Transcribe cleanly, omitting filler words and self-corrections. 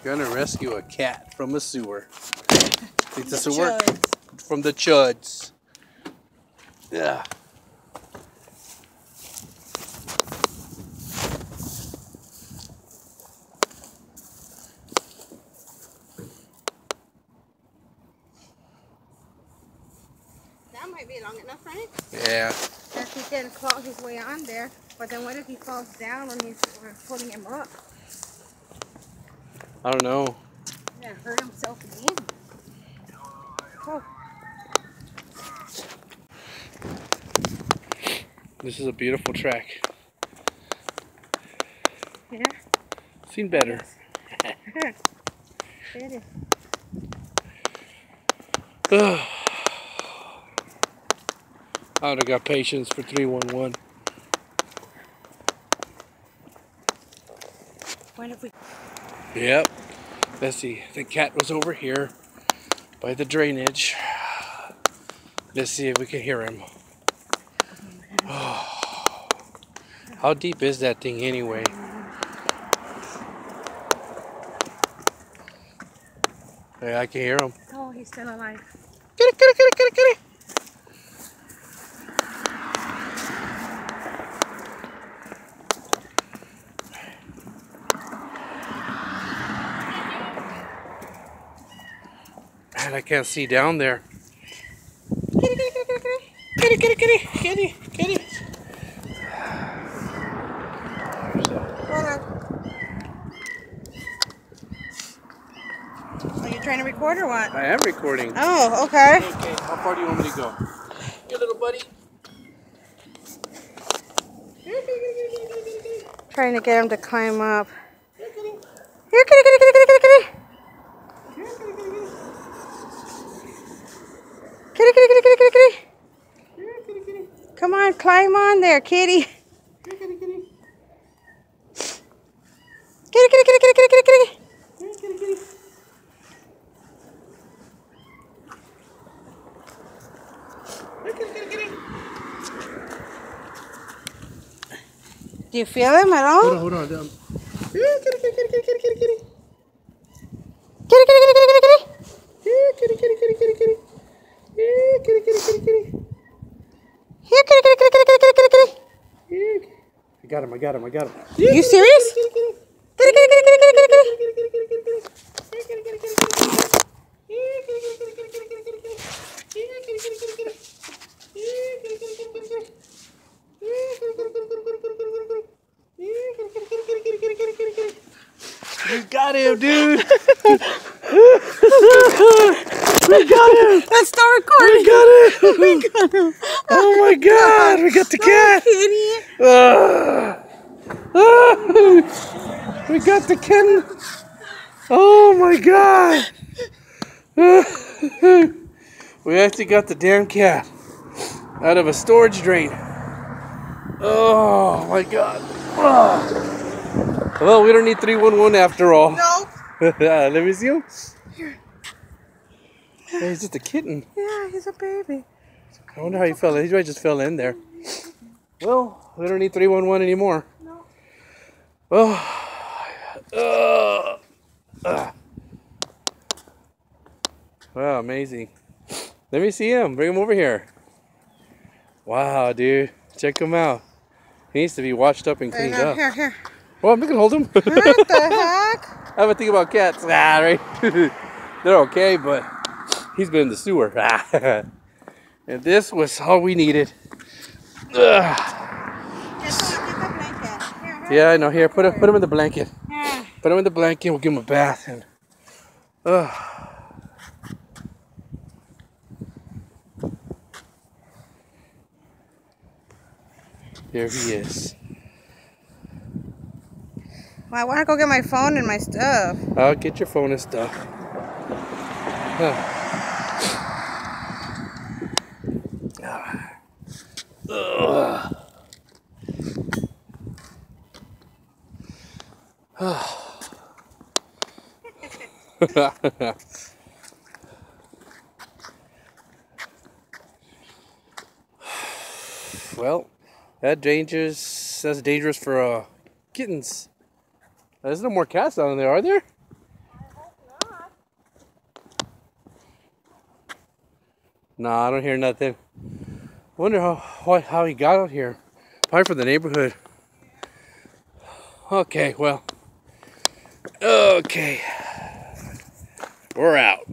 Gonna rescue a cat from a sewer. Think this will work? Chuds. From the chuds. Yeah. That might be long enough, right? Yeah. If he can claw his way on there, but then what if he falls down when we're pulling him up? I don't know. Yeah, hurt himself again. Oh. This is a beautiful track. Yeah. Seen better. It is. I would have got patience for 311. What if we... Yep. Let's see. The cat was over here by the drainage. Let's see if we can hear him. How deep is that thing anyway? Yeah, I can hear him. Oh, he's still alive. Get it, get it, get it, get it, get it. Man, I can't see down there. Kitty, kitty, kitty, kitty, kitty, kitty, kitty, kitty, kitty. Hold on. Are you trying to record or what? I am recording. Oh, okay. Okay, how far do you want me to go? Here, little buddy. Trying to get him to climb up. Here, kitty, kitty, kitty, kitty, kitty, kitty. Kitty, kitty, kitty, kitty, kitty, kitty. Come on, climb on there, kitty. Kitty, kitty, kitty, kitty, kitty, kitty, kitty, kitty. Do you feel him at all? Hold on. Kitty, kitty, kitty, kitty, kitty, kitty, kitty. Kitty, kitty, kitty, kitty, kitty. Kitty, kitty, kitty, kitty, kitty. Kitty, kitty, kitty, kitty, kitty. Here, kitty, kitty, kitty, kitty, kitty, kitty, kitty. I got him. You serious? Kitty, kitty, kitty, kitty, kitty, kitty, kitty. You got him, dude. We got him. Let's start recording. We got him. We got him. Oh my God, we got the cat. Kitty. We got the kitten. Oh my God. We actually got the damn cat out of a storage drain. Oh my God. Well, we don't need 311 after all. No. Let me see him. Hey, he's just a kitten. Yeah, he's a baby. I wonder how he fell in. He probably just fell in there. Well, we don't need 311 anymore. No. Wow, amazing. Let me see him. Bring him over here. Wow, dude. Check him out. He needs to be washed up and cleaned up. Here. Well, I'm not going to hold him. What the heck? I have a thing about cats. Right? They're okay, but he's been in the sewer. And this was all we needed. Get the blanket. Yeah, I know. Here, put him in the blanket. Yeah. Put him in the blanket. We'll give him a bath. And here he is. Well, I want to go get my phone and my stuff. I'll get your phone and stuff. Well, that's dangerous for kittens. There's no more cats down there, are there? I hope not. Nah, I don't hear nothing. Wonder how he got out here. Probably from the neighborhood. Okay, well. Okay. We're out.